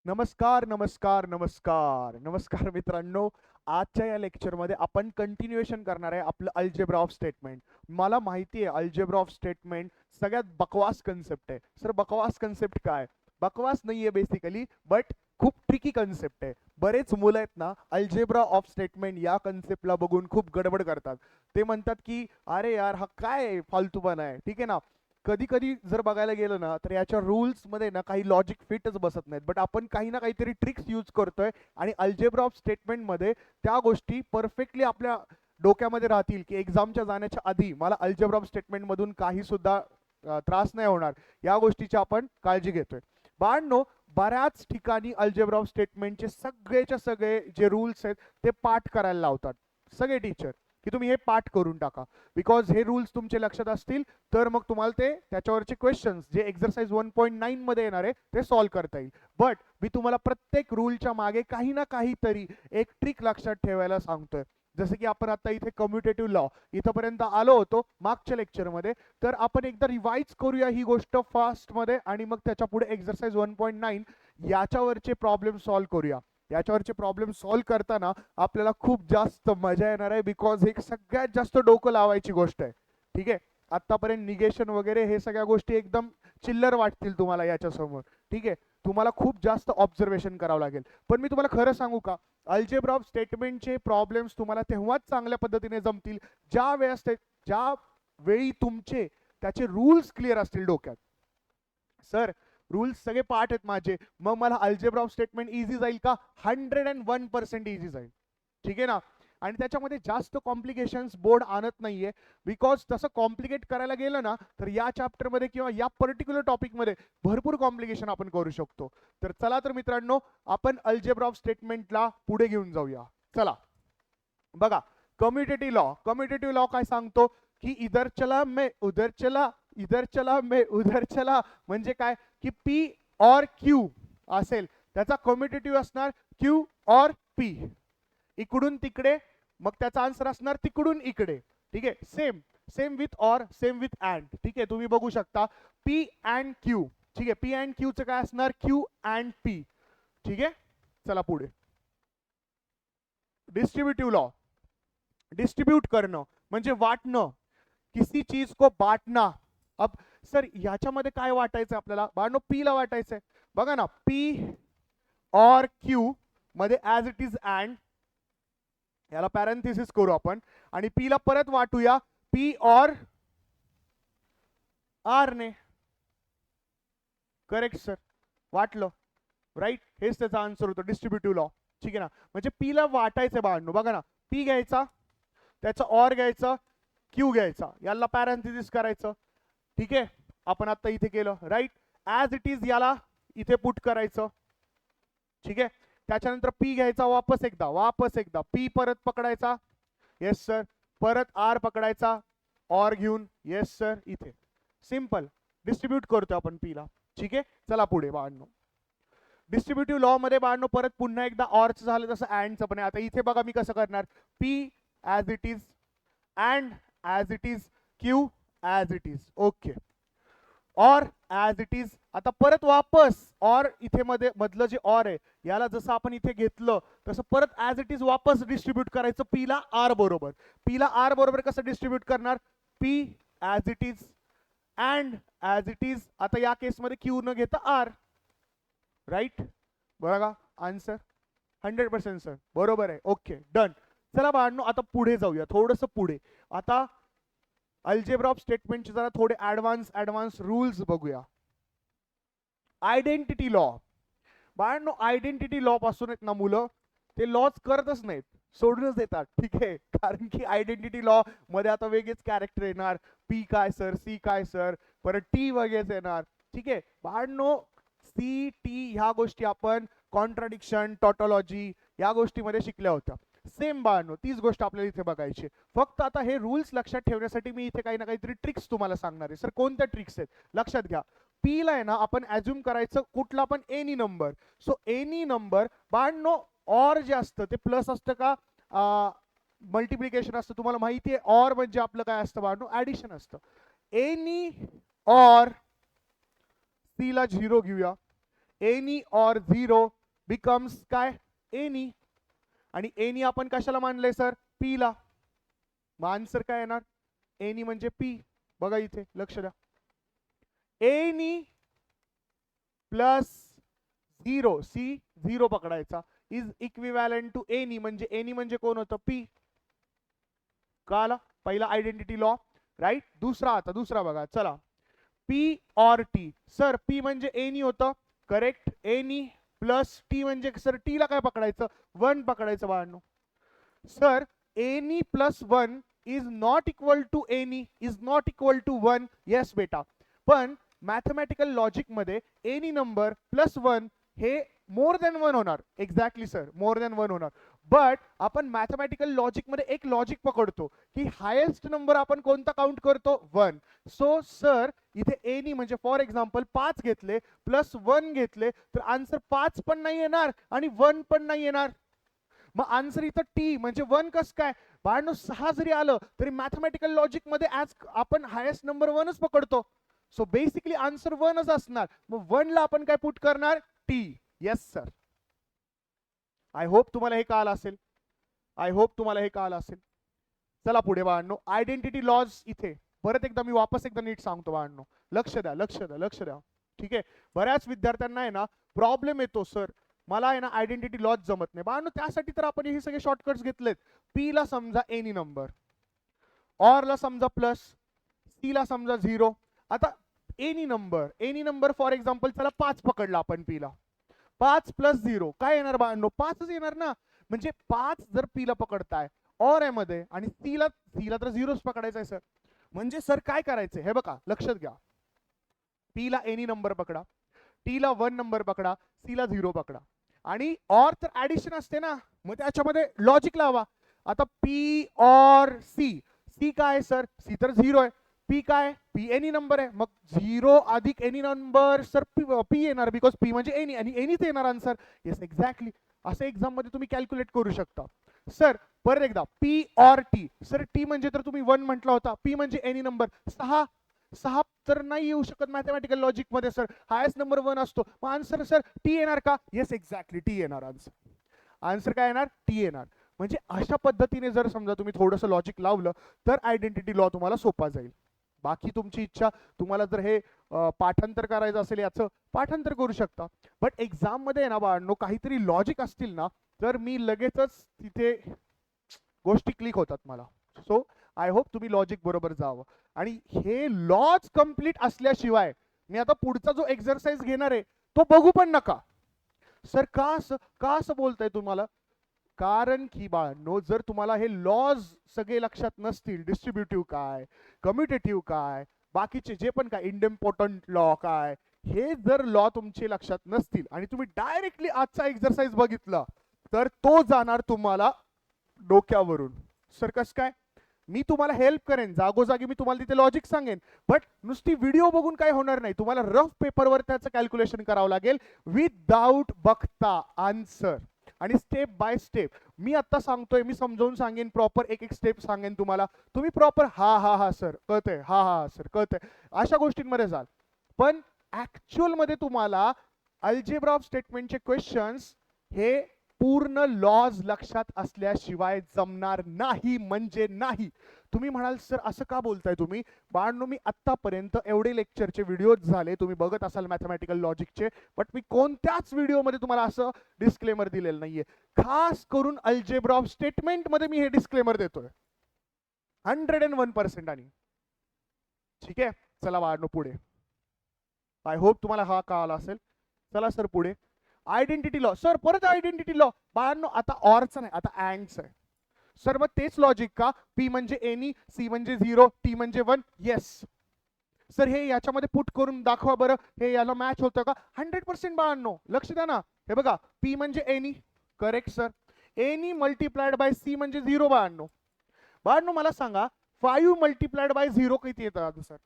नमस्कार, नमस्कार, नमस्कार, नमस्कार मित्रांनो. आजच्या या लेक्चरमध्ये आपण कंटिन्युएशन करणार आहे आपलं अल्जेब्रा ऑफ स्टेटमेंट. मला माहिती आहे अल्जेब्रा ऑफ स्टेटमेंट सगळ्यात बकवास कन्सेप्ट आहे. सर बकवास कन्सेप्ट काय? बकवास नाहीये बेसिकली, बट खूप ट्रिकी कन्सेप्ट आहे. बरेच मुलं आहेत ना अल्जेब्रा ऑफ स्टेटमेंट या कन्सेप्टला बघून खूप गडबड करतात. ते म्हणतात की अरे यार हा काय फालतूपणा आहे, ठीक आहे ना. कधी कधी जर बघायला गेलं ना तर याच्या रूल्समध्ये ना काही लॉजिक फिटच बसत नाहीत, बट आपण काही ना काहीतरी ट्रिक्स यूज करतोय आणि अल्जेब्रा ऑफ स्टेटमेंटमध्ये त्या गोष्टी परफेक्टली आपल्या डोक्यामध्ये राहतील की एक्झामच्या जाण्याच्या आधी मला अल्जेब्रा ऑफ स्टेटमेंटमधून काही सुद्धा त्रास नाही होणार. या गोष्टीची आपण काळजी घेतोय. बाळांनो, बऱ्याच ठिकाणी अल्जेब्रा ऑफ स्टेटमेंटचे सगळेच्या सगळे जे रूल्स आहेत ते पाठ करायला लावतात सगळे टीचर, की तुम्ही हे पाठ करून टाका. बिकॉज हे रूल्स तुमचे लक्षात असतील तर मग तुम्हाला ते त्याच्यावरचे क्वेश्चन्स जे एक्सरसाइज 1.9 मध्ये येणार आहे ते सॉल्व्ह करता येईल. बट मी तुम्हाला प्रत्येक रूलच्या मागे काही ना काहीतरी एक ट्रिक लक्षात ठेवायला सांगतोय. जसं की आपण आता इथे कम्युटेटिव्ह लॉ इथपर्यंत आलो होतो मागच्या लेक्चरमध्ये, तर आपण एकदा रिवाइज करूया ही गोष्ट फास्टमध्ये आणि मग त्याच्या पुढे एक्सरसाइज 1.9 याच्यावरचे प्रॉब्लेम सॉल्व्ह करूया. याच्यावरचे प्रॉब्लेम सॉल्व्ह करताना आपल्याला खूप जास्त मजा येणार आहे, बिकॉज हे सगळ्यात जास्त डोकं लावायची गोष्ट आहे. ठीक आहे. आतापर्यंत निगेशन वगैरे हे सगळ्या गोष्टी एकदम चिल्लर वाटतील तुम्हाला याच्यासमोर. ठीक आहे. तुम्हाला खूप जास्त ऑब्झर्वेशन करावं लागेल. पण मी तुम्हाला खरं सांगू का, अल्जेब्रा ऑफ स्टेटमेंटचे प्रॉब्लेम्स तुम्हाला तेव्हाच चांगल्या पद्धतीने जमतील ज्या वेळी तुमचे त्याचे रूल्स क्लिअर असतील डोक्यात. सर रूल्स सगळे पाठ आहेत माझे, मग मला अल्जेब्रा ऑफ स्टेटमेंट इझी जाईल का? 101% इझी जाईल. ठीक आहे ना. आणि त्याच्यामध्ये जास्त कॉम्प्लिकेशन्स बोर्ड आणत नाहीये, बिकॉज तसं कॉम्प्लिकेट करायला गेलं ना तर या चॅप्टरमध्ये किंवा या पर्टिक्युलर टॉपिकमध्ये भरपूर कॉम्प्लिकेशन आपण करू शकतो. तर चला तर मित्रांनो, आपण अल्जेब्रा ऑफ स्टेटमेंटला पुढे घेऊन जाऊया. चला बघा, कम्युटेटिव्ह लॉ काय सांगतो की इधर चला मैं उधर चला, इधर चला मैं उधर चला. म्हणजे काय की पी और क्यू असेल त्याचा कम्युटेटिव्ह असणार क्यू और पी. इकडून तिकडे, मग त्याचा आन्सर असणार तिकडून इकडे. ठीक आहे. Same same with or, same with and. ठीक आहे. तुम्ही बघू शकता पी अँड क्यू. ठीक आहे. पी अँड क्यूचं काय असणार? Q and P. ठीक आहे. चला पुढे. डिस्ट्रीब्युटिव्ह लॉ, डिस्ट्रीब्यूट करणं म्हणजे वाटणं, किसी चीज को बांटना. अब सर ह्याच्यामध्ये काय वाटायचं आपल्याला? बाळांनो पी ला वाटायचंय. बघा ना, पी और क्यू मध्ये ऍज इट इज अँड, याला पॅरेंथेसिस करू आपण आणि पी ला परत वाटूया पी और आर ने. करेक्ट सर, वाटलं राईट. हेच त्याचा आन्सर होतो डिस्ट्रीब्युटिव्ह लॉ. ठीक आहे ना. म्हणजे पी ला वाटायचं बाळांनो. बघा ना, पी घ्यायचा, त्याचा ऑर घ्यायचा, क्यू घ्यायचा, याला पॅरेंथेसिस करायचं. ठीक आहे. आपण आता इथे केलं राईट. ऍज इट इज याला इथे पुट करायचं. ठीक आहे. त्याच्यानंतर पी घ्यायचा, वापस एकदा पी परत पकडायचा. Yes sir. परत आर पकडायचा, ऑर घेऊन. Yes sir. इथे सिंपल डिस्ट्रीब्यूट करतो आपण पी ला. ठीक आहे. चला पुढे बाळांनो. डिस्ट्रीब्युटिव्ह लॉ मध्ये बाळांनो परत पुन्हा एकदा ऑरचं झालं तसं अँडचं पण आहे. आता इथे बघा मी कसं करणार. P as it is, and as it is, Q as it is. Okay. Or as it is. आता परत वापस ऑर इथे मध्ये मधलं जे ऑर आहे याला जसं आपण इथे घेतलं तसं परत ॲज इट इज वापस डिस्ट्रीब्यूट करायचं पी ला आर बरोबर. पी ला आर बरोबर कसं डिस्ट्रीब्यूट करणार? P as it is and as it is. आता या केसमध्ये क्यू न घेता आर. राईट. बघा आन्सर 100% सर बरोबर आहे. Okay done. चला बाळांनो आता पुढे जाऊया, थोडंसं पुढे. आता अल्जेब्रा ऑफ स्टेटमेंटचे जरा थोडे ऍडव्हान्स रूल्स बघूया. Identity law. बाळांनो आयडेंटिटी लॉ पासून आहेत ना मुलं ते लॉज करतच नाहीत, सोडूनच देतात. ठीक आहे. कारण की आयडेंटिटी लॉ मध्ये आता वेगळेच कॅरेक्टर येणार. पी काय सर, सी काय सर, परत टी वगैरे येणार. ठीक आहे. बाळांनो सी टी ह्या गोष्टी आपण कॉन्ट्राडिक्शन, टॉटॉलॉजी या गोष्टीमध्ये शिकल्या होत्या. सेम बाळांनो तीच गोष्ट आपल्याला इथे बघायची. फक्त आता हे रूल्स लक्षात ठेवण्यासाठी मी इथे काही ना काहीतरी ट्रिक्स तुम्हाला सांगणार आहे. सर कोणत्या ट्रिक्स आहेत? लक्षात घ्या. पी ला आहे ना आपण ऍज्युम करायचं कुठला पण any number. So any number बाळांनो, ऑर जे असतं ते प्लस असतं का मल्टिप्लिकेशन असतं? तुम्हाला माहिती आहे ऑर म्हणजे आपलं काय असतं बाळांनो? ऍडिशन असतं. एनी ऑर, सी ला 0 घेऊया. एनी और झिरो बिकम्स काय एनी, आणि एनी आपण कशाला मानलंय सर पी ला, मग आन्सर काय येणार एनी म्हणजे पी. बघा इथे लक्ष द्या, any plus zero, C zero पकडायचा, इज इक्विव्हॅलंट टू एनी, म्हणजे एनी म्हणजे कोण होतं पी. कळाला पहिला आयडेंटिटी लॉ राईट. दुसरा, आता दुसरा बघा चला, पी और टी. सर पी म्हणजे एनी होतं करेक्ट, एनी प्लस टी म्हणजे सर टी ला काय पकडायचं 1 पकडायचं बाळांनो. Sir any plus 1 is not equal to any, is not equal to 1. Yes बेटा, पण मॅथमॅटिकल लॉजिक मध्ये एनी नंबर प्लस 1 हे मोर दॅन 1 होणार. एक्झॅक्टली सर, मोर दॅन 1 होणार. बट आपण मॅथमॅटिकल लॉजिक मध्ये एक लॉजिक पकडतो की हायेस्ट नंबर आपण कोणता काउंट करतो 1. सो सर इथे एनी म्हणजे फॉर एक्झाम्पल 5 घेतले प्लस 1 घेतले तर आन्सर 5 पण नाही येणार आणि 1 पण नाही येणार. मग आन्सर इथं टी म्हणजे 1 कस काय बाळांनो, 6 जरी आलं तरी मॅथमॅटिकल लॉजिक मध्ये ऍज आपण हायेस्ट नंबर 1च पकडतो. सो बेसिकली आन्सर 1च असणार. मग 1 ला आपण काय पुट करणार T. Yes sir, I hope तुम्हाला हे कळालं असेल, आय होप तुम्हाला हे कळालं असेल. चला पुढे बाळांनो, आयडेंटिटी लॉज. इथे परत एकदा मी वापस एकदा नीट सांगतो बाळांनो, लक्ष द्या लक्ष द्या लक्ष द्या. ठीक आहे, बऱ्याच विद्यार्थ्यांना आहे ना प्रॉब्लेम येतो सर मला आहे ना आयडेंटिटी लॉज जमत नाही बाळांनो. त्यासाठी तर आपण हे सगळे शॉर्टकट्स घेतलेत. पी ला समजा एनी नंबर, ऑर ला समजा प्लस, सी ला समजा झिरो. आता एनी नंबर फॉर एक्झाम्पल चला 5 पकडला आपण पी ला, 5 प्लस 0 काय येणार बाळांनो 5च येणार ना. म्हणजे 5 जर पी ला पकडताय ऑर आहे मध्ये आणि सी ला तर 0च पकडायचा आहे सर. म्हणजे सर काय करायचंय हे बघा लक्षात घ्या, पी ला एनी नंबर पकडा, टी ला 1 नंबर पकडा, सी ला 0 पकडा, आणि ऑर तर ऍडिशन असते ना, मग त्याच्यामध्ये लॉजिक लावा. आता पी ऑर सी, सी काय सर सी तर 0 आहे, पी काय पी एनी नंबर आहे, मग 0 अधिक एनी नंबर सर पी येणार बिकॉज पी म्हणजे एनी आणि एनीच येणार आन्सर. येस एक्झॅक्टली, असं एक्झाम मध्ये तुम्ही कॅल्क्युलेट करू शकता. सर परत एकदा P or T, sir T म्हणजे तर तुम्ही 1 म्हटला होता, पी म्हणजे एनी नंबर 6 तर नाही येऊ शकत मॅथमॅटिकल लॉजिक मध्ये सर, हायेस्ट नंबर 1 असतो. मग आन्सर सर टी येणार का. येस एक्झॅक्टली टी येणार आन्सर. आन्सर काय येणार टी येणार. म्हणजे अशा पद्धतीने जर समजा तुम्ही थोडंसं लॉजिक लावलं तर आयडेंटिटी लॉ तुम्हाला सोपा जाईल. बाकी तुमची इच्छा, तुम्हाला जर हे पाठांतर करायचं असेल याचं पाठांतर करू शकता. बट एक्झाम मध्ये ना बाळांनो काहीतरी लॉजिक असतील ना तर मी लगेचच तिथे गोष्टी क्लिक होतात मला. सो आय होप तुम्ही लॉजिक बरोबर जावं. आणि हे लॉज कम्प्लीट असल्याशिवाय मी आता पुढचा जो एक्सरसाइज घेणार आहे तो बघू पण नका. सर का असं बोलताय तुम्हाला, कारण की बाळांनो जर तुम्हाला हे लॉज सगळे लक्षात नसतील, डिस्ट्रीब्युटिव्ह काय, कम्युटेटिव्ह काय, बाकीचे जे पण काय इंडिम्पॉर्टंट लॉ काय, हे जर लॉ तुमचे लक्षात नसतील आणि तुम्ही डायरेक्टली आजचा एक्सरसाइज बघितला तर तो जाणार तुम्हाला डोक्यावरून. सर कसं काय, मी तुम्हाला हेल्प करेन, जागोजागी मी तुम्हाला तिथे लॉजिक सांगेन, बट नुसती व्हिडिओ बघून काय होणार नाही. तुम्हाला रफ पेपरवर त्याचं कॅल्क्युलेशन करावं लागेल विदाउट बघता आन्सर, आणि स्टेप बाय स्टेप. मी आता सांगतोय, मी समजावून सांगेन प्रॉपर, एक एक स्टेप सांगेन तुम्हाला, तुम्ही प्रॉपर हा हा हा सर कळतंय, हा हा सर कळतंय, अशा गोष्टींमध्ये जाल. पण ऍक्च्युअल मध्ये तुम्हाला अल्जेब्रा ऑफ स्टेटमेंटचे क्वेश्चन्स हे पूर्ण लॉज लक्षात असल्याशिवाय जमणार नाही म्हणजे नाही. तुम्ही म्हणाल सर असं का बोलताय तुम्ही. बाळांनो मी आतापर्यंत एवढे लेक्चरचे व्हिडिओज झाले, तुम्ही बघत असाल मॅथमॅटिकल लॉजिकचे, बट मी कोणत्याच व्हिडिओमध्ये तुम्हाला असं डिस्क्लेमर दिलेलं नाहीये. खास करून अल्जेब्रा ऑफ स्टेटमेंट मध्ये मी हे डिस्क्लेमर देतोय 101%. आणि ठीक आहे चला बाळांनो पुढे, आय होप तुम्हाला हा कळाला असेल. चला सर पुढे, आयडेंटिटी लॉ. सर परत आयडेंटिटी लॉ बाळांनो, आता ऑरचं नाही, आता अँडच आहे. सर मग तेच लॉजिक का, पी म्हणजे एनी, सी म्हणजे 0, टी म्हणजे 1. येस सर, हे याच्यामध्ये पुट करून दाखवा बरं, हे याला मॅच होतं का. 100% बाळांनो लक्ष द्या ना. हे बघा पी म्हणजे any, correct sir. Any multiplied by C म्हणजे 0 बाळांनो. बाळांनो मला सांगा 5 मल्टिप्लाइड बाय 0 किती येतं सर.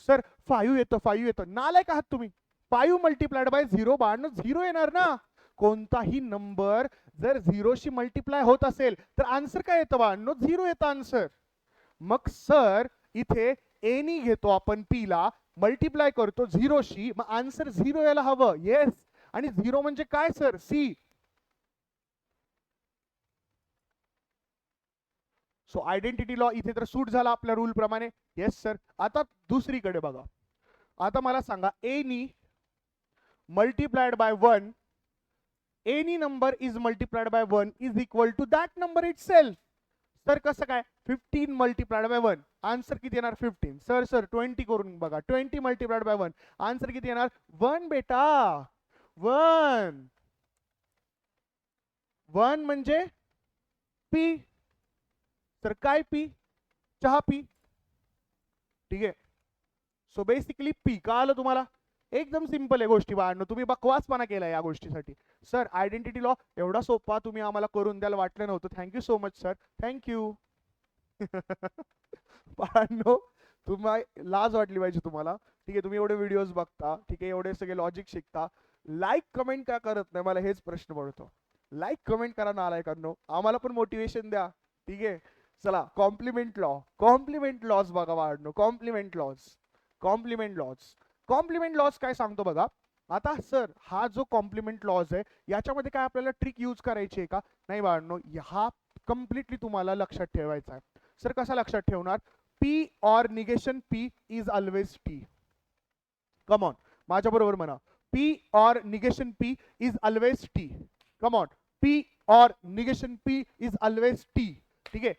सर 5 येतं, 5 येतं. नालायक आहात तुम्ही. 5 मल्टिप्लाइड बाय 0 बाळांनो 0 येणार ना. कोणताही नंबर जर 0 शी मल्टिप्लाय होत असेल तर आन्सर काय येतं बाळांनो 0 येतं आन्सर. मग सर इथे एनी घेतो आपण पी ला, मल्टिप्लाय करतो 0 शी, मग आन्सर 0 यायला हवं. येस, आणि 0 म्हणजे काय sir? C. So identity law इथे तर सूट झाला आपल्या रूल प्रमाणे. Yes sir. आता दुसरीकडे बघा. आता मला सांगा any multiplied by 1, any number is multiplied by 1 is equal to that number itself. Sir कसं काय? 15 मल्टिप्लाइड बाय 1, आन्सर किती येणार? 15. सर 20 करून बघा. 20 मल्टिप्लाइड बाय 1, आन्सर किती येणार? 1 बेटा, 1. 1 म्हणजे पी. तर काय पी? चहा पी. ठीक आहे. So basically P. का आलं तुम्हाला? एकदम सिंपल आहे गोष्टी बाळांनो. तुम्ही बकवासपणा केला या गोष्टीसाठी. सर आयडेंटिटी लॉ एवढा सोपा तुम्ही आम्हाला करून द्यायला वाटलं नव्हतं. Thank you so much sir, thank you. बाळांनो तुम्हाला लाज वाटली पाहिजे तुम्हाला. ठीक आहे, तुम्ही एवढे व्हिडिओज बघता, ठीक आहे, एवढे सगळे लॉजिक शिकता, लाईक कमेंट का करत नाही? मला हेच प्रश्न पडतो. लाईक कमेंट करा नालायकांनो, आम्हाला पण मोटिवेशन द्या. ठीक आहे, चला. कॉम्प्लिमेंट लॉ, कॉम्प्लिमेंट लॉज बघा बाळांनो. Complement laws, complement laws, complement laws काय सांगतो बघा. आता सर हा जो कॉम्प्लिमेंट लॉज आहे याच्यामध्ये काय आपल्याला ट्रिक यूज करायची आहे का? नाही बाळांनो, हा कम्प्लिटली तुम्हाला लक्षात ठेवायचा आहे. सर कसा लक्षात ठेवणार? P or negation P is always T. Come on, माझ्या बरोबर म्हणा. P or negation P is always T. Come on. P or negation P is always T. ठीक आहे.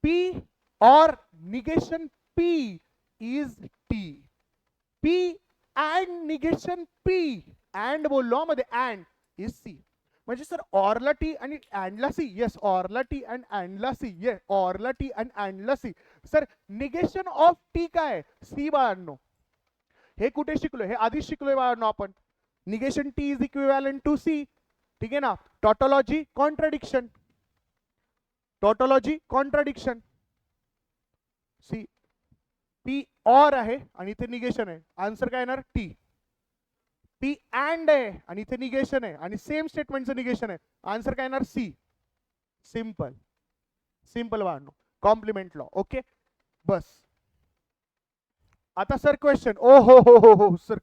P or negation P is T. P and negation P, and बोललो मध्ये, and is C. म्हणजे sir ऑरला T आणि अँडला C. Yes, ऑरला T and अँडला सी. येस, ऑरला टी अँड अँडला C. Sir negation of T काय? सी बाळांनो. हे कुठे शिकलोय? हे आधीच शिकलोय बाळांनो आपण. Negation T is equivalent to C. ठीक आहे ना. Tautology contradiction, tautology contradiction. C P or आहे आणि इथे निगेशन आहे, आन्सर काय येणार? टी. पी अँड आहे आणि इथे निगेशन आहे आणि सेम स्टेटमेंटचं निगेशन आहे, आन्सर काय येणार? सी. सिंपल, सिंपल वाढणं. Complement law. ओके, बस. आता सर क्वेश्चन. ओ हो सर,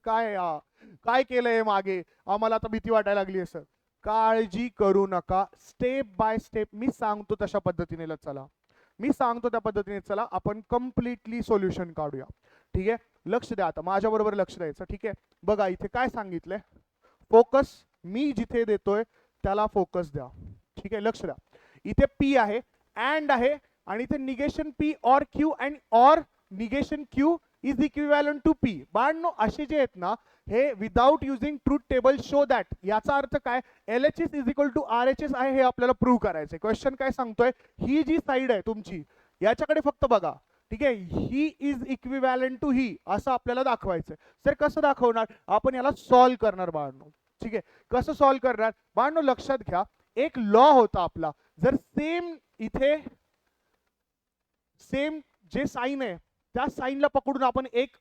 काय केलंय मागे? आम्हाला आता भीती वाटायला लागली आहे सर. काळजी करू नका, स्टेप बाय स्टेप मी सांगतो तशा पद्धतीने चला. मी सांगतो त्या पद्धतीने चला आपण कम्प्लिटली सोल्युशन काढूया. ठीक आहे, लक्ष द्या आता, माझ्या बरोबर लक्ष द्यायचं. ठीक आहे, बघा इथे काय सांगितलंय. फोकस मी जिथे देतोय त्याला फोकस द्या. ठीक आहे, लक्ष द्या. इथे पी आहे, अँड आहे आणि इथे negation P or Q and or negation Q is equivalent to P. बाळांनो असे जे आहेत ना, हे without using truth table show that. याचा अर्थ काय? LHS is equal to RHS आहे हे आपल्याला प्रूव्ह करायचंय. क्वेश्चन काय सांगतोय? ही जी साईड आहे तुमची याच्याकडे फक्त बघा. ठीक आहे, ही इज इक्विव्हॅलंट टू ही असं आपल्याला दाखवायचंय. सर कसं दाखवणार? आपण याला सॉल्व्ह करणार बाळांनो. ठीक आहे, कसं सॉल्व्ह करणार बाळांनो? लक्षात घ्या, एक लॉ होता आपला. जर सेम इथे सेम जे साइन आहे त्या साइनला पकडून आपण एक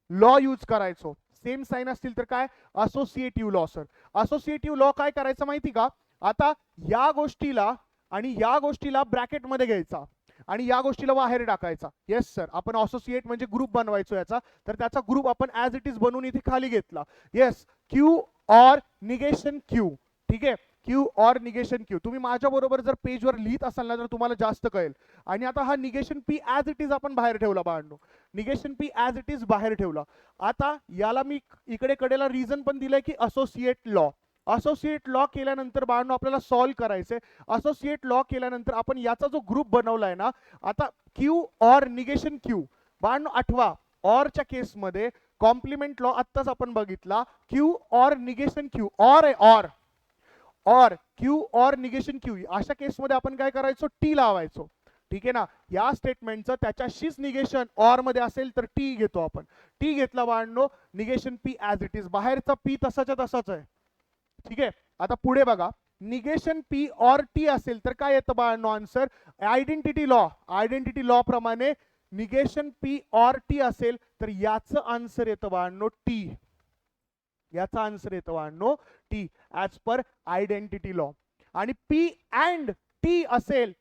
लॉ यूज करायचो. सेम साइन असतील तर काय? Associative law. Sir associative law काय करायचं माहिती का? आता या गोष्टीला आणि या गोष्टीला ब्रॅकेट मध्ये घ्यायचा आणि या गोष्टीला बाहेर टाकायचा. येस सर, आपण असोसिएट म्हणजे ग्रुप बनवायचो याचा, तर त्याचा ग्रुप आपण ॲज इट इज बनवून इथे खाली घेतला. Yes, Q or negation Q. ठीक आहे, क्यू ऑर निगेशन क्यू. तुम्ही माझ्या बरोबर जर पेजवर लिहित असाल ना तर तुम्हाला जास्त कळेल. आणि आता हा negation P as it is आपण बाहेर ठेवला बाळांनो. Negation P as it is बाहेर ठेवला. आता याला मी इकडे कडेला रिझन पण दिलंय की असोसिएट लॉ. असोसिएट लॉ केल्यानंतर बाळांनो आपल्याला सॉल्व्ह करायचंय. असोसिएट लॉ केल्यानंतर आपण याचा जो ग्रुप बनवलाय ना, आता क्यू ऑर निगेशन क्यू. बाळांनो आठवा, ऑरच्या केसमध्ये कॉम्प्लिमेंट लॉ आत्ताच आपण बघितला. Q or negation Q. Or आहे, or or Q or negation Q. अशा केसमध्ये आपण काय करायचो? टी लावायचो. ठीक आहे ना. या स्टेटमेंटचं त्याच्याशीच निगेशन ऑर मध्ये असेल तर टी घेतो आपण. टी घेतला बाळांनो, negation P as it is. बाहेरचा पी तसाच्या तसाच आहे. ठीक आहे, आता पुढे बघा. निगेशन पी ऑर टी असेल तर काय येतं बाळांनो? Answer identity law. Identity law प्रमाणे निगेशन पी ऑर टी असेल तर याचं आन्सर येतं बाळांनो टी. याचा आन्सर येतो बाळांनो T, as per identity law. आणि पी अँड टी असेल,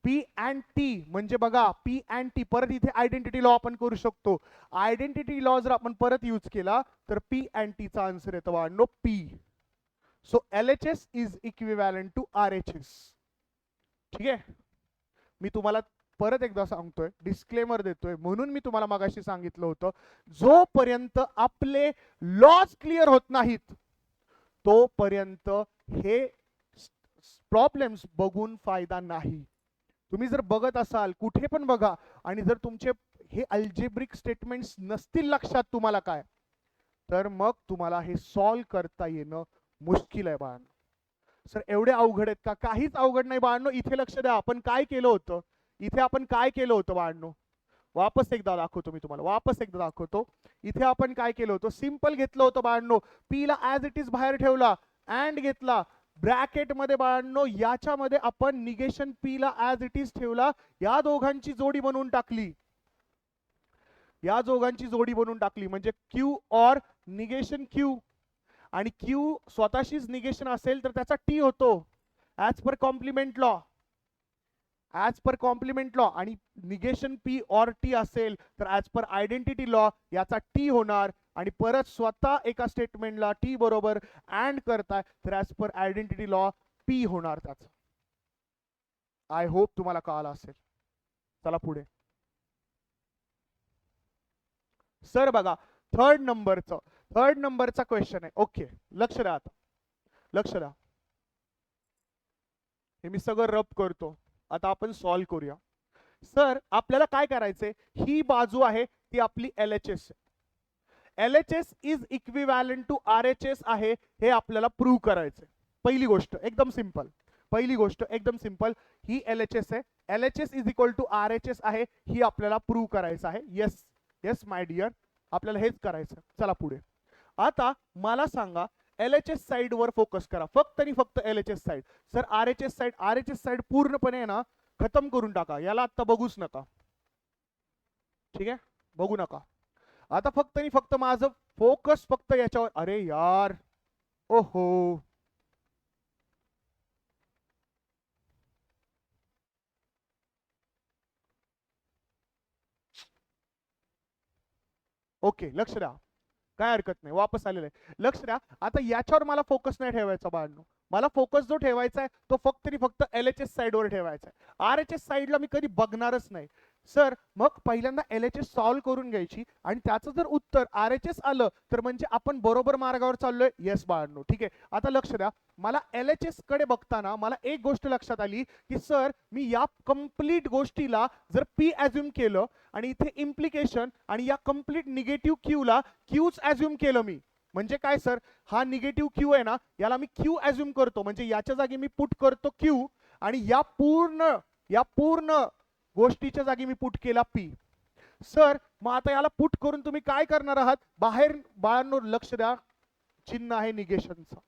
पी अँड टी म्हणजे बघा पी अँड टी, परत इथे आयडेंटिटी लॉ आपण करू शकतो. आयडेंटिटी लॉ जर आपण परत यूज केला तर पी अँड टीचा आन्सर येतो बाळांनो P. So LHS is equivalent to RHS. ठीक आहे, मी तुम्हाला परत एकदा सांगतोय, डिस्क्लेमर देतोय, म्हणून मी तुम्हाला मागाशी सांगितलं होतं, जोपर्यंत आपले लॉज क्लिअर होत नाहीत तोपर्यंत हे प्रॉब्लेम्स बघून फायदा नाही. तुम्ही जर बघत असाल कुठे पण बघा, आणि जर तुमचे हे अल्जेब्रिक स्टेटमेंट्स नसतील लक्षात तुम्हाला काय, तर मग तुम्हाला हे सॉल्व करता येणं मुश्किल आहे बाळांनो. सर एवढे अवघड आहेत का? काहीच अवघड नाही बाळांनो. इथे लक्ष द्या, आपण काय केलं होतं, इथे आपण काय केलं होतं बाळांनो, वापस एकदा दाखवतो मी तुम्हाला, वापस एकदा दाखवतो. इथे आपण काय केलं होतं, सिंपल घेतलं होतं बाळांनो, पी ला ऍज इट इज बाहेर ठेवला, अँड घेतला ब्रॅकेट मध्ये बाळांनो, याच्यामध्ये आपण निगेशन पी ला ऍज इट इज ठेवला, या दोघांची जोडी बनवून टाकली, या दोघांची जोडी बनवून टाकली, म्हणजे क्यू और निगेशन क्यू, आणि क्यू स्वतःशीच निगेशन असेल तर त्याचा टी होतो as per complement law, as per complement law, आणि निगेशन पी और टी असेल तर ऍज पर आयडेंटिटी लॉ याचा टी होणार, आणि परत स्वतः एका स्टेटमेंटला टी बरोबर अँड करताय तर as per identity law P होणार त्याचा. आय होप तुम्हाला कळालं असेल. चला पुढे. सर बघा, थर्ड नंबरचा क्वेश्चन आहे. ओके, लक्ष द्या, आता लक्ष द्या, हे मी सगळं रब करतो, आता आपण सॉल्व करूया. सर आपल्याला काय करायचंय, ही बाजू आहे ती आपली LHS आहे. LHS is equivalent to RHS आहे, हे आपल्याला प्रूव्ह करायचंय. पहिली गोष्ट एकदम सिंपल, ही LHS आहे, LHS is equal to RHS आहे, ही आपल्याला प्रूव्ह करायचं आहे. येस येस माय डिअर, आपल्याला हेच करायचं. चला पुढे. आता मला सांगा, LHS साइड वर फोकस करा, फक्त आणि फक्त LHS side. Sir RHS side पूर्णपणे ना खतम करून टाका, याला आता बघूच नका. ठीक आहे, बघू नका. आता फक्त आणि फक्त माझं फोकस फक्त याच्यावर. अरे यार, ओहो, ओके, लक्ष द्या, काय हरकत नाही, वापस आलेलं आहे, लक्ष द्या. आता याच्यावर मला फोकस नाही ठेवायचा बाळांनो, मला फोकस जो ठेवायचा आहे तो फक्त आणि फक्त LHS साइडवर ठेवायचा आहे. RHS साइडला मी कधी बघणारच नाही. सर मग पहिल्यांदा LHS सॉल्व करून घ्यायची, आणि त्याचं जर उत्तर RHS आलं तर म्हणजे आपण बरोबर मार्गावर चाललोय. येस बाळांनो, ठीक आहे. आता लक्ष द्या, मला LHS कडे बघताना मला एक गोष्ट लक्षात आली की सर मी या कंप्लीट गोष्टीला जर पी ॲज्युम केलं, आणि इथे इम्प्लिकेशन, आणि या कंप्लीट निगेटिव्ह क्यूला क्यूच ॲज्युम केलं मी, म्हणजे काय सर, हा निगेटिव्ह क्यू आहे ना, याला मी क्यू ॲज्युम करतो, म्हणजे याच्या जागी मी पुट करतो क्यू, आणि या पूर्ण गोष्टीच्या जागी मी पुट केला पी. सर मग आता याला पुट करून तुम्ही काय करणार आहात, बाहेर बाळांनो लक्ष द्या, चिन्ह आहे निगेशनचं.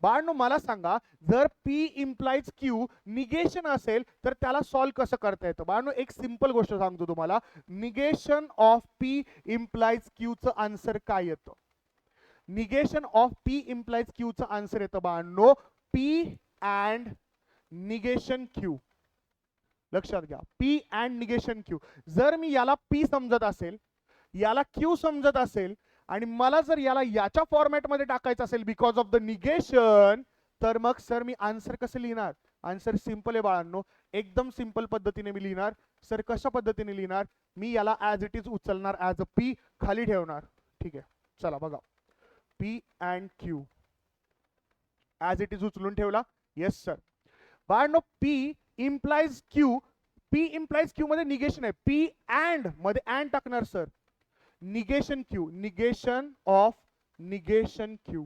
बाळांनो मला सांगा, जर पी इम्प्लाइज क्यू निगेशन असेल तर त्याला सॉल्व कसं करता येतं. बाळांनो एक सिंपल गोष्ट सांगतो तुम्हाला, निगेशन ऑफ पी इम्प्लाइज क्यूचं आन्सर काय येतं, निगेशन ऑफ पी इम्प्लाइज क्यूचं आन्सर येतं बाळांनो पी अँड निगेशन क्यू. लक्षात घ्या, पी अँड निगेशन क्यू. जर मी याला पी समजत असेल, याला क्यू समजत असेल, आणि मला जर याला याच्या फॉर्मॅटमध्ये टाकायचं असेल बिकॉज ऑफ द निगेशन, तर मग सर मी आन्सर कसं लिहिणार. आन्सर सिंपल आहे बाळांनो, एकदम सिंपल पद्धतीने मी लिहिणार. सर कशा पद्धतीने लिहिणार, मी याला ॲज इट इज उचलणार, ॲज अ पी खाली ठेवणार. ठीक आहे, चला बघा, P and Q as it is उचलून ठेवला. Yes sir. बाळांनो P implies Q, P implies Q मध्ये निगेशन आहे, पी अँड मध्ये अँड टाकणार sir, negation Q, negation of negation Q.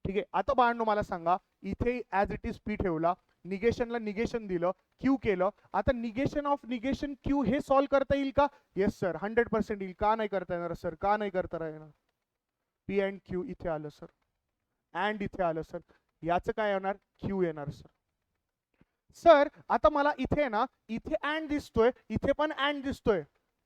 ठीक आहे. आता बाळांनो मला सांगा, इथे ॲज इट इज पी ठेवला, निगेशनला निगेशन दिलं, क्यू केलं, आता निगेशन ऑफ निगेशन क्यू हे सॉल्व करता येईल का. येस सर, 100% येईल. का नाही करता येणार सर, का नाही करता येणार. पी अँड क्यू इथे आलं सर, अँड इथे आलं सर, याचं काय येणार, क्यू येणार सर. सर आता मला इथे ना, इथे अँड दिसतोय, इथे पण अँड दिसतोय.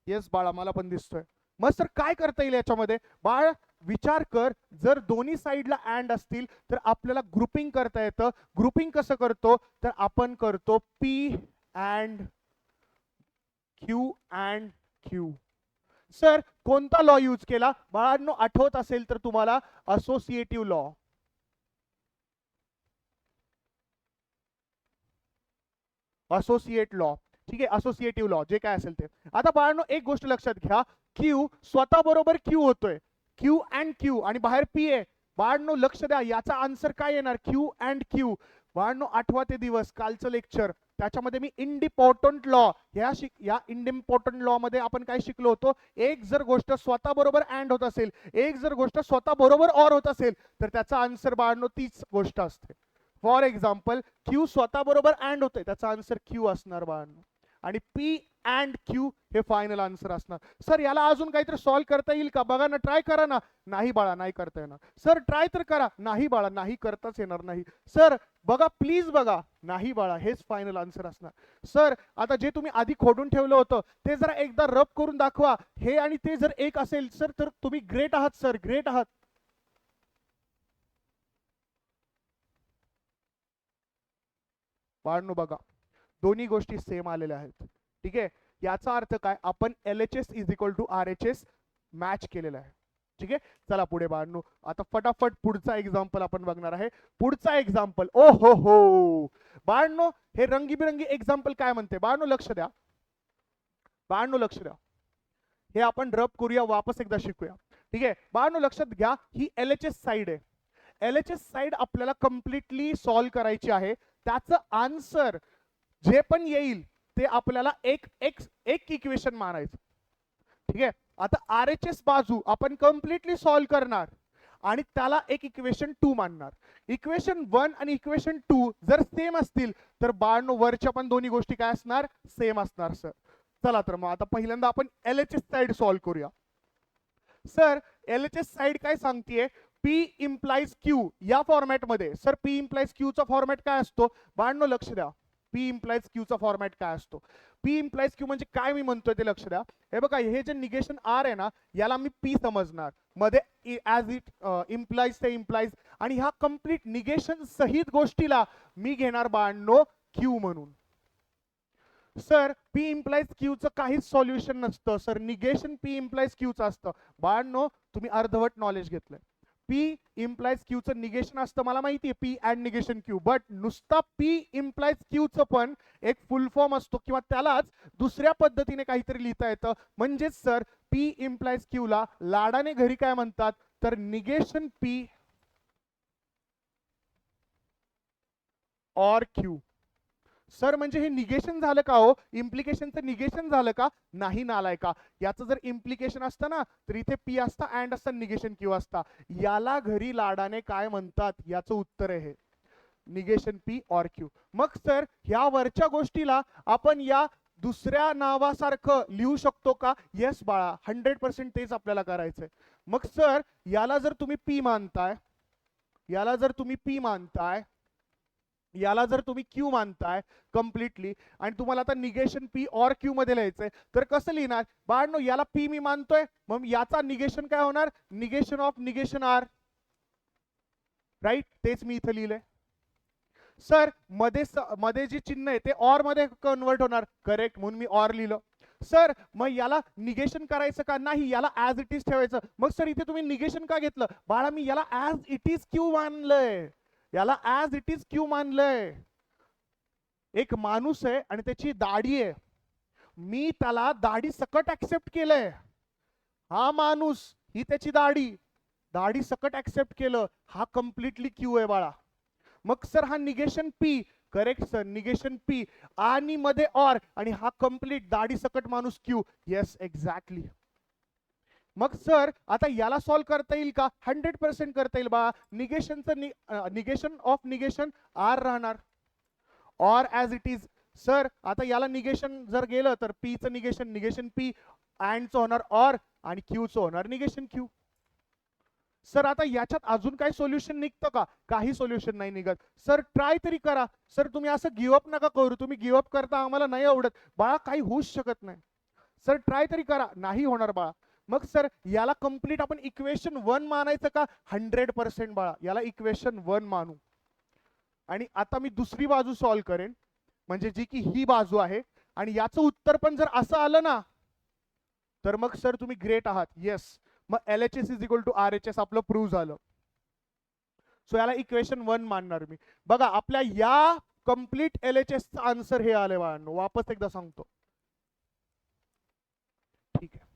येस बाळा, मला पण दिसतोय. मग सर काय करता येईल याच्यामध्ये. बाळ विचार कर, जर दोन्ही साईडला अँड असतील तर आपल्याला ग्रुपिंग करता येतं. ग्रुपिंग कसं करतो, तर आपण करतो P and Q and Q. Sir कोणता लॉ यूज केला बाळांनो, आठवत असेल तर तुम्हाला असोसिएटिव्ह लॉ. असोसिएट लॉ, ठीक आहे, असोसिएटिव्ह लॉ जे काय असेल ते. आता बाळांनो एक गोष्ट लक्षात घ्या, क्यू स्वतः बरोबर क्यू होतोय, क्यू अँड क्यू, आणि बाहेर पी आहे. बाळांनो लक्ष द्या, याचा आन्सर काय येणार, क्यू अँड क्यू. बाळांनो आठवा ते दिवस कालचं लेक्चर, त्याच्यामध्ये मी इंडिपॉर्टंट लॉ या इंडिपॉर्टंट लॉ मध्ये आपण काय शिकलो होतो, एक जर गोष्ट स्वतः बरोबर अँड होत असेल, एक जर गोष्ट स्वतः बरोबर ऑर होत असेल, तर त्याचा आन्सर बाळांनो तीच गोष्ट असते. फॉर एक्झाम्पल क्यू स्वतः बरोबर अँड होते, त्याचा आन्सर क्यू असणार बाळांनो, आणि पी अँड क्यू हे फायनल आन्सर असणार. सर याला अजून काहीतरी सॉल्व्ह करता येईल का, बघा ना, ट्राय करा ना. नाही बाळा, नाही करता येणार. सर ट्राय तर करा. नाही बाळा, नाही करताच येणार नाही. सर बघा, प्लीज बघा. नाही बाळा, हेच फायनल आन्सर असणार. सर आता जे तुम्ही आधी खोडून ठेवलं होतं ते जरा एकदा रब करून दाखवा, हे आणि ते जर एक असेल सर, तर तुम्ही ग्रेट आहात सर, ग्रेट आहात. बाळांनो बघा, दोन्ही गोष्टी सेम आलेल्या आहेत, ठीक आहे. याचा अर्थ काय, आपण LHS is equal to RHS match केलेला आहे, ठीक आहे. चला पुढे बाळांनो, आता फटाफट पुढचा एक्झाम्पल आपण बघणार आहे. पुढचा एक्झाम्पल, ओ हो बाळांनो, हे रंगीबिरंगी एक्झाम्पल काय म्हणते बाळांनो, लक्ष द्या. बाळांनो लक्ष द्या, हे आपण रब करूया, वापस एकदा शिकूया, ठीक आहे. बाळांनो लक्षात घ्या, ही LHS साइड आहे. LHS साइड आपल्याला कम्प्लिटली सॉल्व्ह करायची आहे. त्याचं आन्सर जे पण येईल ते आपल्याला एक इक्वेशन मानायचं, ठीक आहे. आता RHS बाजू आपण कम्प्लिटली सॉल्व्ह करणार आणि त्याला एक इक्वेशन 2 मानणार. इक्वेशन 1 आणि इक्वेशन 2 जर सेम असतील तर बाळांनो वरच्या पण दोन्ही गोष्टी काय असणार, सेम असणार सर. चला तर मग आता पहिल्यांदा आपण LHS साइड सॉल्व्ह करूया. सर LHS साइड काय सांगतेय, P इम्प्लाइज Q या फॉर्मॅट मध्ये. सर P इम्प्लाइज Q चा फॉर्मॅट काय असतो बाळांनो, लक्ष द्या. P इम्प्लाइज Q चा फॉर्मॅट काय असतो, P इम्प्लाइज Q म्हणजे काय मी म्हणतोय ते लक्ष द्या. हे बघा, हे जे निगेशन R आहे ना, याला मी P समजणार, मध्ये ऍज इट इम्प्लाइज ते इम्प्लाइज, आणि ह्या कम्प्लीट निगेशन सहित गोष्टीला मी घेणार बाळांनो Q म्हणून. सर P इम्प्लाइज Q चं काहीच सॉल्युशन नसतं sir, negation P implies Q चं असतं. बाळांनो तुम्ही अर्धवट नॉलेज घेतलंय. P इम्प्लाइज Q चं निगेशन असतं, मला माहिती आहे, P and negation Q, but नुसता P इम्प्लाइज Q चं पण एक फुल फॉर्म असतो, किंवा त्यालाच दुसऱ्या पद्धतीने काहीतरी लिहिता येतं. म्हणजेच सर P इम्प्लाइज Q ला लाडाने घरी काय म्हणतात, तर निगेशन P और Q. सर म्हणजे हे निगेशन झालं का हो, इम्प्लिकेशनचं निगेशन झालं का, नाही नालाय का. याचं जर इम्प्लिकेशन असतं ना, तर इथे P असता अँड असतं, निगेशन Q असता. याला घरी लाडाने काय म्हणतात, याचं उत्तर आहे निगेशन P और Q. मग सर ह्या वरच्या गोष्टीला आपण या दुसऱ्या नावासारखं लिहू शकतो का, येस बाळा, 100% तेच आपल्याला करायचंय. मग सर याला जर तुम्ही P मानताय, याला जर तुम्ही P मानताय, याला जर तुम्ही Q मानताय कम्प्लिटली, आणि तुम्हाला आता निगेशन P और Q मध्ये लिहायचंय, तर कसं लिहिणार बाळांनो, याला P मी मानतोय, मग याचा निगेशन काय होणार, negation of negation R, right. तेच मी इथे लिहिलंय. सर मध्ये जे चिन्ह आहे ते ऑर मध्ये कन्वर्ट होणार, करेक्ट, म्हणून मी ऑर लिहिलं. सर मग याला निगेशन करायचं का, नाही, याला ऍज इट इज ठेवायचं. मग सर इथे तुम्ही निगेशन का घेतलं बाळा, मी याला ऍज इट इज Q मानलंय, याला ऍज इट इज Q मानलंय. एक माणूस आहे आणि त्याची दाढी आहे, मी त्याला दाढी सकट ऍक्सेप्ट केलंय. हा माणूस, ही त्याची दाढी सकट ऍक्सेप्ट केलं, हा कम्प्लिटली Q आहे बाळा. मग सर हा negation P, correct sir, negation P आणि मध्ये ऑर, आणि हा कम्प्लीट दाढी सकट माणूस Q, येस एक्झॅक्टली. मग सर आता याला सॉल्व्ह करता येईल का, 100% करता येईल बा. निगेशनचं निगेशन ऑफ निगेशन R राहणार, or as it is. Sir आता याला निगेशन जर गेलं तर P चं निगेशन निगेशन P, अँडचं होणार ऑर, आणि Q चं होणार निगेशन Q. सर आता याच्यात अजून काही सोल्युशन निघतं का, काही सोल्युशन नाही निघत. सर ट्राय तरी करा. सर तुम्ही असं गिव्हअप नका करू, तुम्ही गिव्हअप करता आम्हाला नाही आवडत बाळा, काही होऊच शकत नाही. सर ट्राय तरी करा, नाही होणार बाळा. मग सर याला कंप्लीट आपण इक्वेशन 1 मानायचं का, 100% बाळा, याला इक्वेशन 1 मानू. आणि आता मी दुसरी बाजू सॉल्व्ह करेन, म्हणजे जी की ही बाजू आहे, आणि याचं उत्तर पण जर असं आलं ना, तर मग सर तुम्ही ग्रेट आहात, येस. मग LHS is equal to RHS आपलं प्रूव्ह झालं. सो याला इक्वेशन 1 मानणार मी. बघा आपल्या या कम्प्लीट LHS चा आन्सर हे आले बाळांनो, वापस एकदा सांगतो. ठीक आहे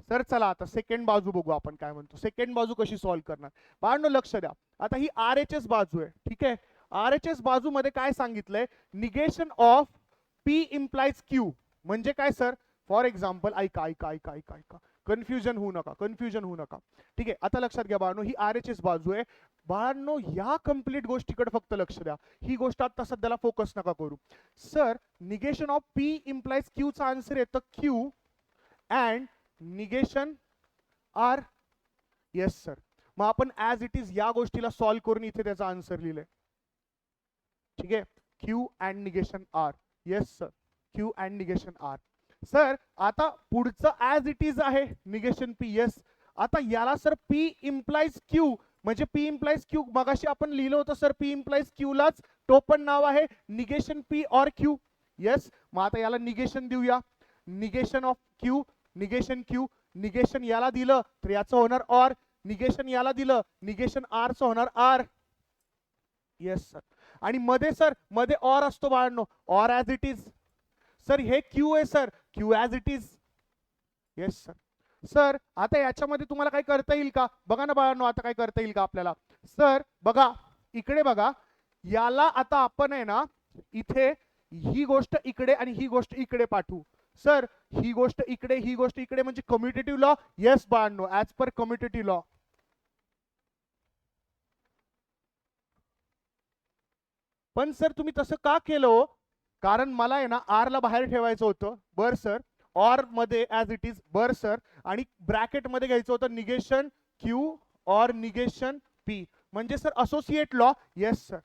सर, चला आता सेकंड बाजू बघू आपण काय म्हणतो. सेकंड बाजू कशी सॉल्व्ह करणार बाळांनो, लक्ष द्या. आता ही RHS बाजू आहे, ठीक आहे. RHS बाजू मध्ये काय सांगितलंय, negation of P implies Q. म्हणजे काय सर, फॉर एक्झाम्पल, ऐका ऐका ऐका ऐका ऐका, कन्फ्युजन होऊ नका, कन्फ्युजन होऊ नका. ठीक आहे, आता लक्षात घ्या बाळांनो, ही RHS बाजू आहे बाळांनो. या कम्प्लीट गोष्टीकडे फक्त लक्ष द्या, ही गोष्ट आता सध्याला फोकस नका करू. Sir, negation of P implies Q चा आन्सर येतं Q and negation R. Yes sir. मग आपण ऍज इट इज या गोष्टीला सॉल्व्ह करून इथे त्याचा आन्सर लिहिलंय. ठीक आहे, Q and negation R. Yes sir, Q and negation R. Sir आता पुढचं ऍज इट इज आहे निगेशन पी. येस. आता याला सर पी इम्प्लाइज क्यू, म्हणजे पी इम्प्लाइज क्यू मगाशी आपण लिहिलं होतं सर, पी इम्प्लाइज क्यू लाच टोपण नाव आहे negation P or Q. Yes. मग आता याला निगेशन देऊया, negation of Q, negation Q. Negation याला दिलं तर याचं होणार ऑर, निगेशन याला दिलं निगेशन आर चं होणार आर. Yes sir. आणि मध्ये सर, मध्ये ऑर असतो बाळांनो, or as it is. Sir हे क्यू आहे sir, Q as it is. Yes sir. Sir आता याच्यामध्ये तुम्हाला काय करता येईल का, बघा ना बाळांनो, आता काय करता येईल का आपल्याला. सर बघा इकडे बघा, याला आता आपण आहे ना इथे ही गोष्ट इकडे आणि ही गोष्ट इकडे पाठवू. सर ही गोष्ट इकडे, ही गोष्ट इकडे, म्हणजे कम्युटेटिव्ह लॉ. येस बाळांनो, ऍज पर कम्युटेटिव्ह लॉ. पण सर तुम्ही तसं का केलं, कारण मला आहे ना आर ला बाहेर ठेवायचं होतं. बर सर. ऑर मध्ये ऍज इट इज. बर सर. आणि ब्रॅकेट मध्ये घ्यायचं होतं negation Q or negation P, म्हणजे sir associate law. Yes sir.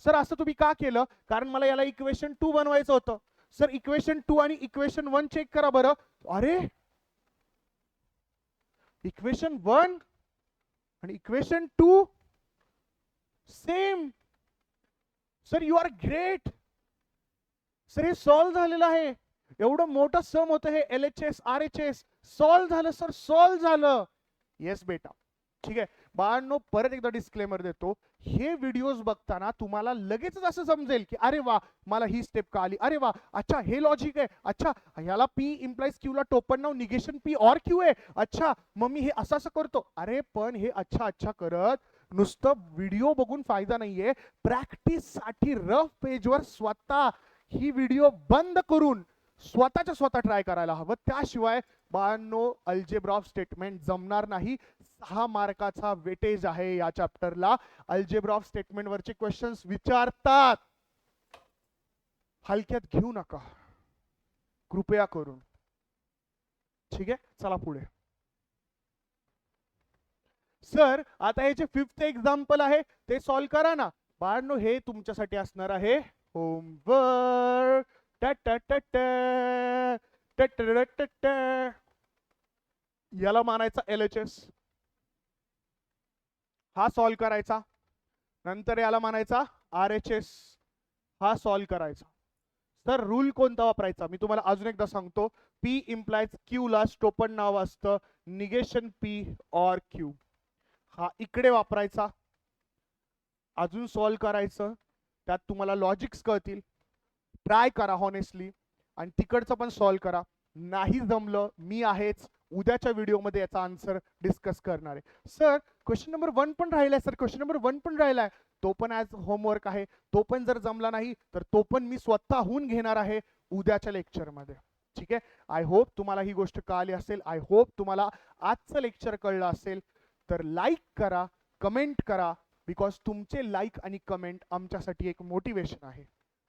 Sir असं तुम्ही का केलं, कारण मला याला इक्वेशन 2 बनवायचं होतं. सर इक्वेशन 2 आणि इक्वेशन 1 चेक करा बरं. अरे इक्वेशन 1 आणि equation 2 same. Sir you are great. Sir हे सॉल्व्ह झालेलं आहे. एवढं मोठं सम होतं हे LHS RHS. सॉल्व्ह झालं सर, सॉल्व्ह झालं. येस बेटा. ठीक आहे बाळांनो, परत एकदा डिस्क्लेमर देतो, हे व्हिडिओज बघताना तुम्हाला लगेचच असं समजेल की अरे वा मला ही स्टेप का आली, अरे वा अच्छा हे लॉजिक आहे, अच्छा ह्याला पी इम्प्लाइज क्यू ला टोपण नाव निगेशन पी ऑर क्यू आहे, अच्छा मग मी हे असं असं करतो. अरे पण हे अच्छा अच्छा करत नुसतं व्हिडिओ बघून फायदा नाहीये. प्रॅक्टिस साठी रफ पेजवर स्वतः ही व्हिडिओ बंद करून स्वतःच्या स्वतः ट्राय करायला हवं. त्याशिवाय बाळांनो अल्जेब्रा ऑफ स्टेटमेंट जमणार नाही. 6 मार्काचा वेटेज आहे या चॅप्टरला. अल्जेब्रा ऑफ स्टेटमेंट वरचे क्वेश्चन्स विचारतात, हलक्यात घेऊ नका कृपया करून. ठीक आहे, चला पुढे. सर आता हे जे 5th एक्झाम्पल आहे ते सॉल्व्ह करा ना बाळांनो. हे तुमच्यासाठी असणार आहे होमवर्क. याला मानायचा LHS, हा सॉल्व्ह करायचा. नंतर याला मानायचा RHS, हा सॉल्व्ह करायचा. सर रूल कोणता वापरायचा मी तुम्हाला अजून एकदा सांगतो. P इम्प्लाइज Q ला टोपण नाव असतं निगेशन P ऑर Q. हा इकडे वापरायचा, अजून सॉल्व्ह करायचं. त्यात तुम्हाला लॉजिक्स कळतील. ट्राय करा हॉनेस्टली आणि तिकडचं पण सॉल्व्ह करा. नाही जमलं मी आहेच, उद्याच्या व्हिडिओमध्ये याचा आन्सर डिस्कस करणार आहे. सर क्वेश्चन नंबर 1 पण राहिलाय, सर क्वेश्चन नंबर 1 पण राहिलाय, तो पण ॲज होमवर्क आहे. तो पण जर जमला नाही तर तो पण मी स्वतःहून घेणार आहे उद्याच्या लेक्चरमध्ये. ठीक आहे. आय होप तुम्हाला ही गोष्ट कळली असेल. आय होप तुम्हाला आजचं लेक्चर कळलं असेल. तर लाईक करा, कमेंट करा, बिकॉज तुमचे लाईक आणि कमेंट आमच्यासाठी एक मोटिवेशन आहे.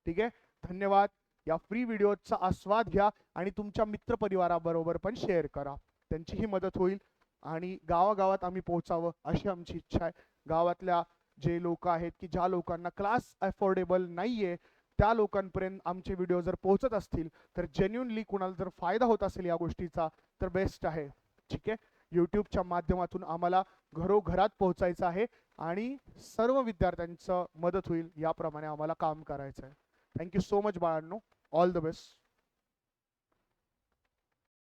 ठीक आहे. धन्यवाद. या फ्री व्हिडिओचा आस्वाद घ्या आणि तुमच्या मित्रपरिवाराबरोबर पण शेअर करा, त्यांचीही मदत होईल. आणि गावागावात आम्ही पोहोचावं अशी आमची इच्छा आहे. गावातल्या जे लोक आहेत की ज्या लोकांना क्लास अफोर्डेबल नाहीये त्या लोकांपर्यंत आमचे व्हिडिओ जर पोहोचत असतील तर जेन्युइनली कुणाला जर फायदा होत असेल या गोष्टीचा तर बेस्ट आहे. ठीक आहे. यूट्यूबच्या माध्यमातून आम्हाला घरोघरात पोहोचायचं आहे आणि सर्व विद्यार्थ्यांचं मदत होईल याप्रमाणे आम्हाला काम करायचं आहे. थँक्यू सो मच बाळांनो. All the best.